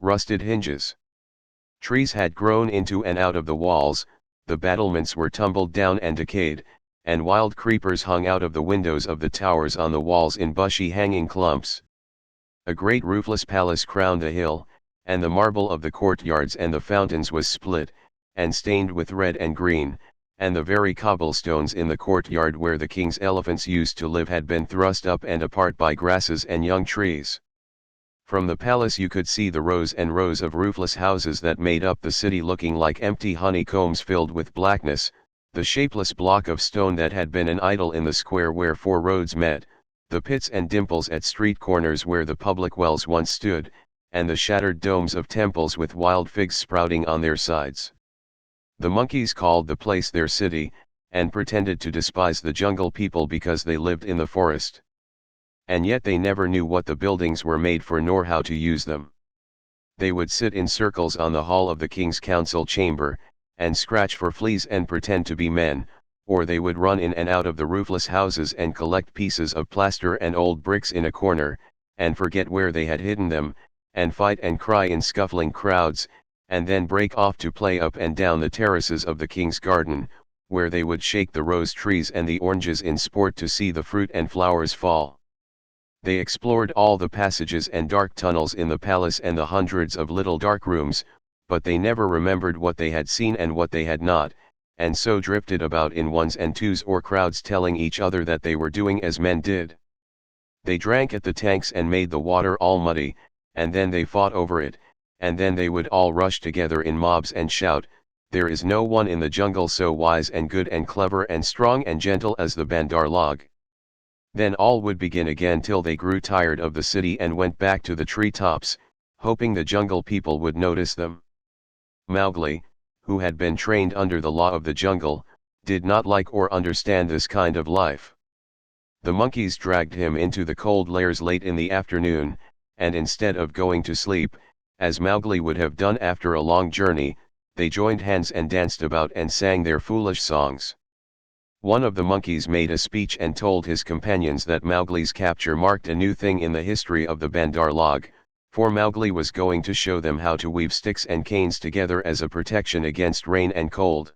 rusted hinges. Trees had grown into and out of the walls, the battlements were tumbled down and decayed, and wild creepers hung out of the windows of the towers on the walls in bushy hanging clumps. A great roofless palace crowned a hill, and the marble of the courtyards and the fountains was split, and stained with red and green, and the very cobblestones in the courtyard where the king's elephants used to live had been thrust up and apart by grasses and young trees. From the palace you could see the rows and rows of roofless houses that made up the city looking like empty honeycombs filled with blackness, the shapeless block of stone that had been an idol in the square where four roads met, the pits and dimples at street corners where the public wells once stood, and the shattered domes of temples with wild figs sprouting on their sides. The monkeys called the place their city, and pretended to despise the jungle people because they lived in the forest. And yet they never knew what the buildings were made for nor how to use them. They would sit in circles on the hall of the king's council chamber, and scratch for fleas and pretend to be men, or they would run in and out of the roofless houses and collect pieces of plaster and old bricks in a corner, and forget where they had hidden them, and fight and cry in scuffling crowds, and then break off to play up and down the terraces of the king's garden, where they would shake the rose trees and the oranges in sport to see the fruit and flowers fall. They explored all the passages and dark tunnels in the palace and the hundreds of little dark rooms, but they never remembered what they had seen and what they had not, and so drifted about in ones and twos or crowds telling each other that they were doing as men did. They drank at the tanks and made the water all muddy, and then they fought over it, and then they would all rush together in mobs and shout, "There is no one in the jungle so wise and good and clever and strong and gentle as the Bandar Log." Then all would begin again till they grew tired of the city and went back to the tree tops, hoping the jungle people would notice them. Mowgli, who had been trained under the law of the jungle, did not like or understand this kind of life. The monkeys dragged him into the cold lairs late in the afternoon, and instead of going to sleep, as Mowgli would have done after a long journey, they joined hands and danced about and sang their foolish songs. One of the monkeys made a speech and told his companions that Mowgli's capture marked a new thing in the history of the Bandar Log, for Mowgli was going to show them how to weave sticks and canes together as a protection against rain and cold.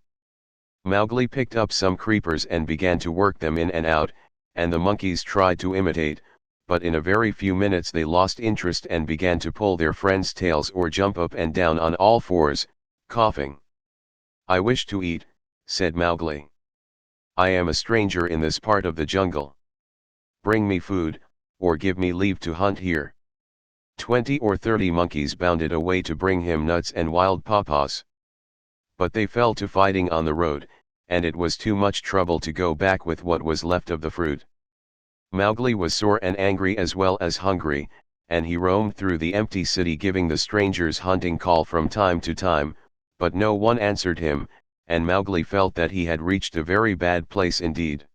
Mowgli picked up some creepers and began to work them in and out, and the monkeys tried to imitate, but in a very few minutes they lost interest and began to pull their friends' tails or jump up and down on all fours, coughing. "I wish to eat," said Mowgli. "I am a stranger in this part of the jungle. Bring me food, or give me leave to hunt here." 20 or 30 monkeys bounded away to bring him nuts and wild pawpaws. But they fell to fighting on the road, and it was too much trouble to go back with what was left of the fruit. Mowgli was sore and angry as well as hungry, and he roamed through the empty city giving the strangers' hunting call from time to time, but no one answered him, and Mowgli felt that he had reached a very bad place indeed.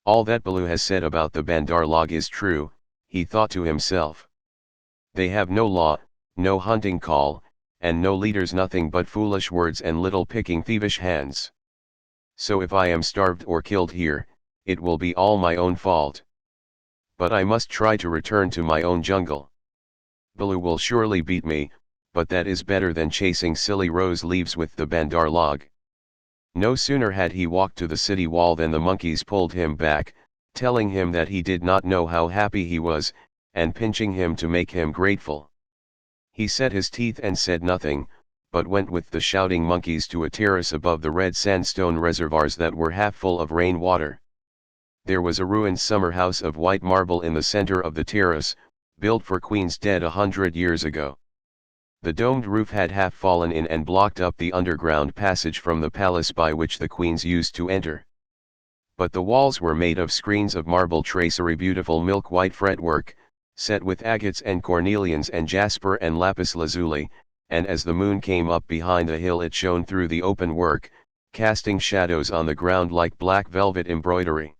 "All that Baloo has said about the Bandar Log is true," he thought to himself. "They have no law, no hunting call, and no leaders, nothing but foolish words and little picking thievish hands. So if I am starved or killed here, it will be all my own fault. But I must try to return to my own jungle. Baloo will surely beat me, but that is better than chasing silly rose leaves with the Bandar Log." No sooner had he walked to the city wall than the monkeys pulled him back, telling him that he did not know how happy he was, and pinching him to make him grateful. He set his teeth and said nothing, but went with the shouting monkeys to a terrace above the red sandstone reservoirs that were half full of rain water. There was a ruined summer house of white marble in the center of the terrace, built for queens dead 100 years ago. The domed roof had half fallen in and blocked up the underground passage from the palace by which the queens used to enter. But the walls were made of screens of marble tracery, beautiful milk-white fretwork, set with agates and cornelians and jasper and lapis lazuli, and as the moon came up behind a hill it shone through the open work, casting shadows on the ground like black velvet embroidery.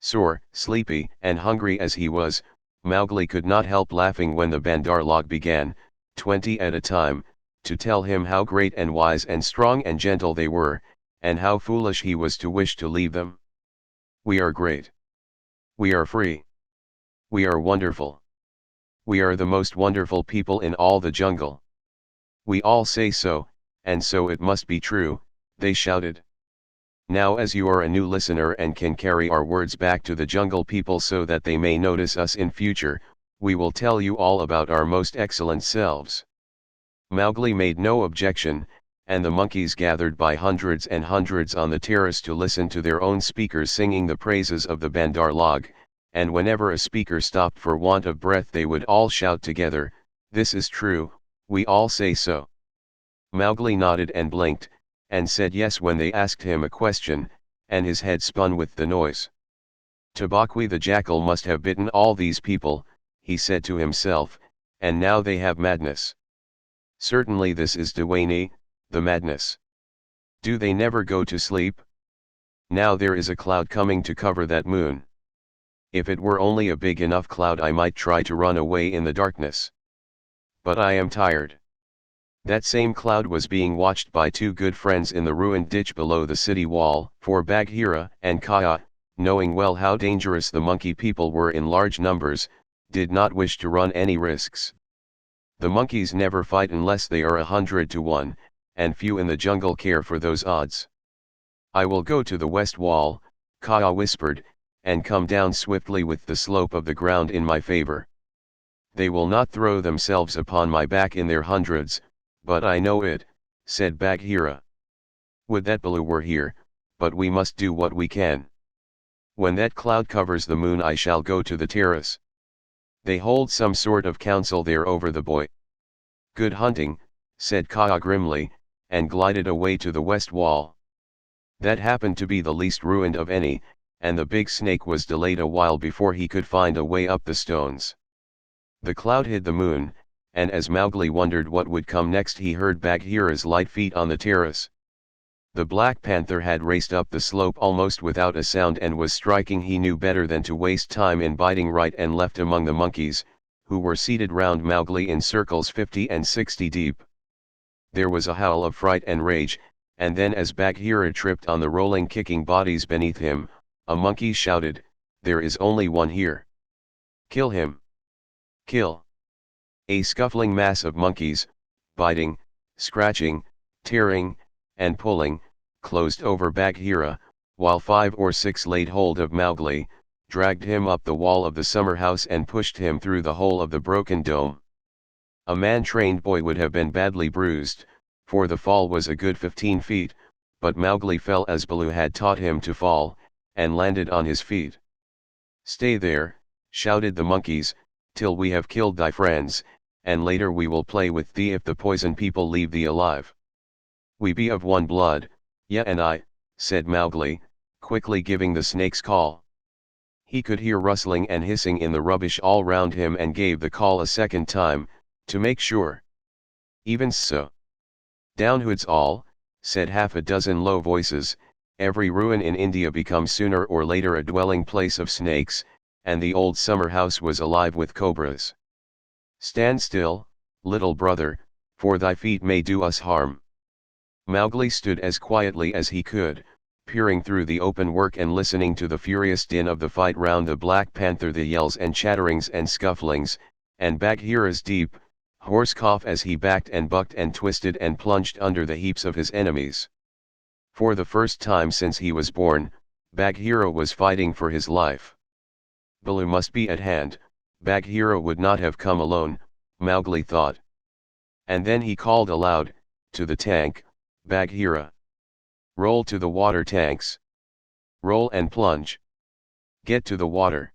Sore, sleepy, and hungry as he was, Mowgli could not help laughing when the Bandar Log began, 20 at a time, to tell him how great and wise and strong and gentle they were, and how foolish he was to wish to leave them. "We are great. We are free. We are wonderful. We are the most wonderful people in all the jungle. We all say so, and so it must be true, they shouted. Now as you are a new listener and can carry our words back to the jungle people so that they may notice us in future, we will tell you all about our most excellent selves. Mowgli made no objection, and the monkeys gathered by hundreds and hundreds on the terrace to listen to their own speakers singing the praises of the Bandar Log, and whenever a speaker stopped for want of breath they would all shout together, "This is true, we all say so." Mowgli nodded and blinked, and said yes when they asked him a question, and his head spun with the noise. Tabaqui the jackal must have bitten all these people, he said to himself, and now they have madness. Certainly this is Dewayne, the madness. Do they never go to sleep? Now there is a cloud coming to cover that moon. If it were only a big enough cloud I might try to run away in the darkness. But I am tired. That same cloud was being watched by two good friends in the ruined ditch below the city wall, for Bagheera and Kaya, knowing well how dangerous the monkey people were in large numbers, did not wish to run any risks. The monkeys never fight unless they are 100 to 1, and few in the jungle care for those odds. I will go to the west wall, Kaya whispered, and come down swiftly with the slope of the ground in my favor. They will not throw themselves upon my back in their hundreds, but I know it, said Bagheera. Would that Baloo were here, but we must do what we can. When that cloud covers the moon I shall go to the terrace. They hold some sort of council there over the boy. Good hunting, said Kaya grimly, and glided away to the west wall. That happened to be the least ruined of any, and the big snake was delayed a while before he could find a way up the stones. The cloud hid the moon, and as Mowgli wondered what would come next he heard Bagheera's light feet on the terrace. The Black Panther had raced up the slope almost without a sound and was striking. He knew better than to waste time in biting right and left among the monkeys, who were seated round Mowgli in circles 50 and 60 deep. There was a howl of fright and rage, and then as Bagheera tripped on the rolling kicking bodies beneath him, a monkey shouted, "There is only one here. Kill him! Kill!" A scuffling mass of monkeys, biting, scratching, tearing, and pulling, closed over Bagheera, while 5 or 6 laid hold of Mowgli, dragged him up the wall of the summer house and pushed him through the hole of the broken dome. A man-trained boy would have been badly bruised, for the fall was a good 15 feet, but Mowgli fell as Baloo had taught him to fall, and landed on his feet. "Stay there," shouted the monkeys, "till we have killed thy friends, and later we will play with thee if the poison people leave thee alive." "We be of one blood, Ya and I," said Mowgli, quickly giving the snake's call. He could hear rustling and hissing in the rubbish all round him and gave the call a second time, to make sure. "Even so." "Down hoods all," said half a dozen low voices. Every ruin in India becomes sooner or later a dwelling place of snakes, and the old summer house was alive with cobras. "Stand still, little brother, for thy feet may do us harm." Mowgli stood as quietly as he could, peering through the open work and listening to the furious din of the fight round the Black Panther, the yells and chatterings and scufflings, and Bagheera's deep, hoarse cough as he backed and bucked and twisted and plunged under the heaps of his enemies. For the first time since he was born, Bagheera was fighting for his life. Baloo must be at hand. Bagheera would not have come alone, Mowgli thought. And then he called aloud, "To the tank, Bagheera. Roll to the water tanks. Roll and plunge. Get to the water."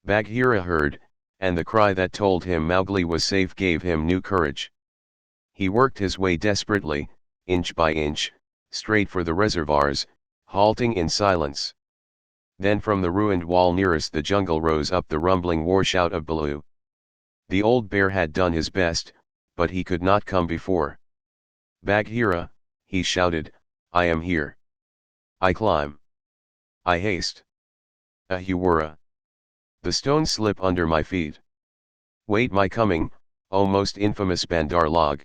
Bagheera heard, and the cry that told him Mowgli was safe gave him new courage. He worked his way desperately, inch by inch, straight for the reservoirs, halting in silence. Then from the ruined wall nearest the jungle rose up the rumbling war shout of Baloo. The old bear had done his best, but he could not come before. "Bagheera," he shouted, "I am here. I climb. I haste. Ahuwara. The stones slip under my feet. Wait my coming, O most infamous Bandar Log."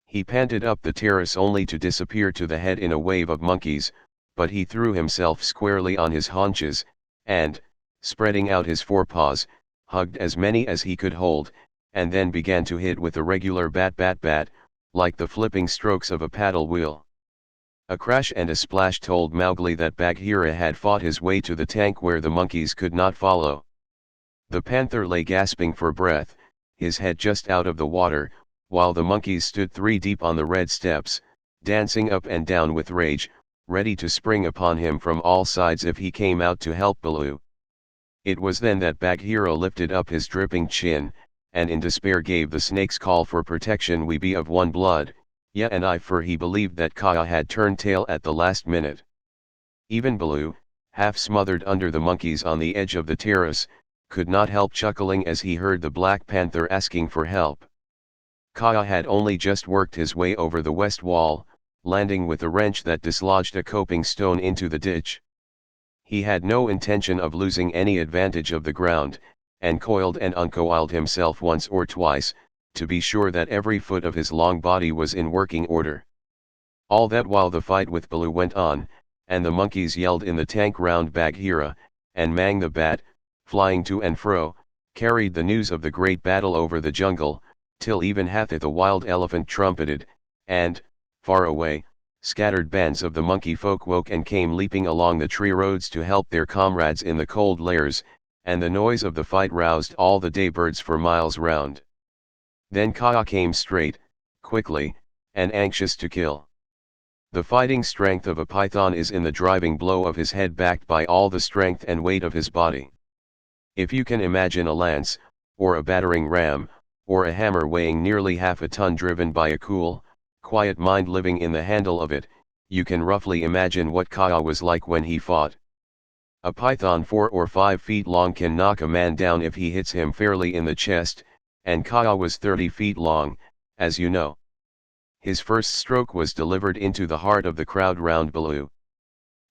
He panted up the terrace only to disappear to the head in a wave of monkeys, but he threw himself squarely on his haunches, and, spreading out his forepaws, hugged as many as he could hold, and then began to hit with a regular bat bat bat, like the flipping strokes of a paddle wheel. A crash and a splash told Mowgli that Bagheera had fought his way to the tank where the monkeys could not follow. The panther lay gasping for breath, his head just out of the water, while the monkeys stood 3 deep on the red steps, dancing up and down with rage, ready to spring upon him from all sides if he came out to help Baloo. It was then that Bagheera lifted up his dripping chin, and in despair gave the snake's call for protection. We be of one blood, yeah, and I, for he believed that Kaya had turned tail at the last minute. Even Baloo, half smothered under the monkeys on the edge of the terrace, could not help chuckling as he heard the Black Panther asking for help. Kaya had only just worked his way over the west wall, landing with a wrench that dislodged a coping stone into the ditch. He had no intention of losing any advantage of the ground, and coiled and uncoiled himself once or twice, to be sure that every foot of his long body was in working order. All that while the fight with Baloo went on, and the monkeys yelled in the tank round Bagheera, and Mang the Bat, flying to and fro, carried the news of the great battle over the jungle, till even Hathi the wild elephant trumpeted, and, far away, scattered bands of the monkey folk woke and came leaping along the tree roads to help their comrades in the cold lairs, and the noise of the fight roused all the day birds for miles round. Then Kaya came straight, quickly, and anxious to kill. The fighting strength of a python is in the driving blow of his head backed by all the strength and weight of his body. If you can imagine a lance, or a battering ram, or a hammer weighing nearly half a ton driven by a cool, quiet mind living in the handle of it, you can roughly imagine what Kaya was like when he fought. A python 4 or 5 feet long can knock a man down if he hits him fairly in the chest, and Kaya was 30 feet long, as you know. His first stroke was delivered into the heart of the crowd round Baloo.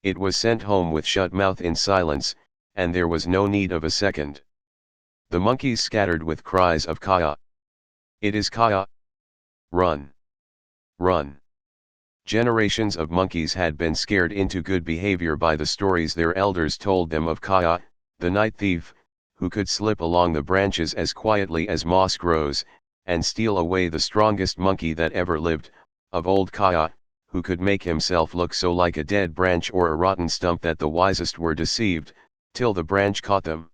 It was sent home with shut mouth in silence, and there was no need of a second. The monkeys scattered with cries of Kaya. It is Kaya! Run! Run! Generations of monkeys had been scared into good behavior by the stories their elders told them of Kaya, the night thief, who could slip along the branches as quietly as moss grows, and steal away the strongest monkey that ever lived, of old Kaya, who could make himself look so like a dead branch or a rotten stump that the wisest were deceived, till the branch caught them.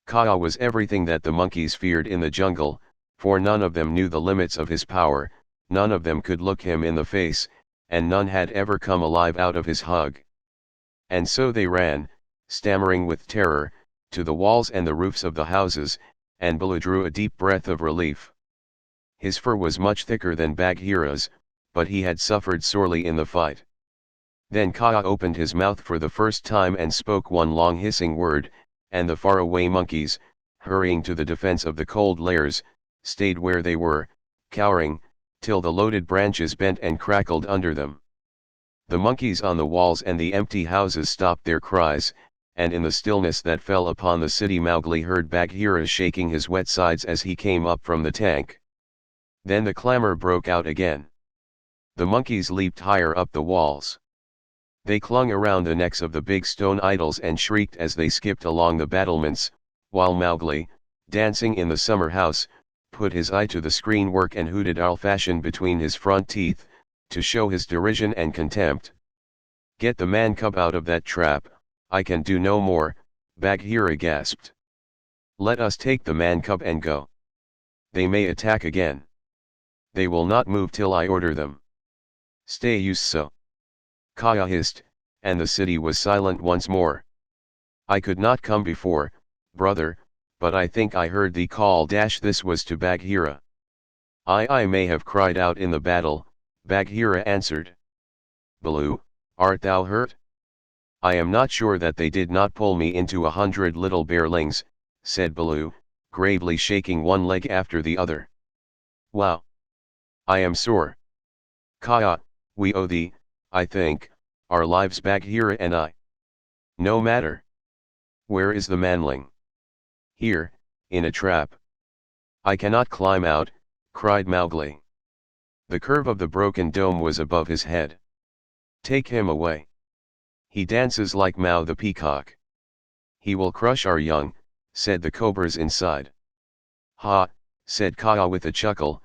Kaya was everything that the monkeys feared in the jungle, for none of them knew the limits of his power, none of them could look him in the face, and none had ever come alive out of his hug. And so they ran, stammering with terror, to the walls and the roofs of the houses, and Baloo drew a deep breath of relief. His fur was much thicker than Bagheera's, but he had suffered sorely in the fight. Then Kaya opened his mouth for the first time and spoke one long hissing word, and the faraway monkeys, hurrying to the defense of the cold lairs, stayed where they were, cowering, till the loaded branches bent and crackled under them. The monkeys on the walls and the empty houses stopped their cries, and in the stillness that fell upon the city Mowgli heard Bagheera shaking his wet sides as he came up from the tank. Then the clamor broke out again. The monkeys leaped higher up the walls. They clung around the necks of the big stone idols and shrieked as they skipped along the battlements, while Mowgli, dancing in the summer house, put his eye to the screen work and hooted owl-fashion between his front teeth, to show his derision and contempt. "Get the man-cub out of that trap, I can do no more," Bagheera gasped. "Let us take the man-cub and go. They may attack again. They will not move till I order them. Stay you so." Kaya hissed, and the city was silent once more. "I could not come before, brother, but I think I heard thee call." This was to Bagheera. I may have cried out in the battle," Bagheera answered. "Baloo, art thou hurt?" "I am not sure that they did not pull me into 100 little bearlings," said Baloo, gravely shaking one leg after the other. "Wow! I am sore. Kaya, we owe thee, I think, our lives." Bagheera and I. "No matter. Where is the manling?" "Here, in a trap." "I cannot climb out," cried Mowgli. The curve of the broken dome was above his head. "Take him away. He dances like Mao the peacock. He will crush our young, said the cobras inside. Ha, said Kaa with a chuckle,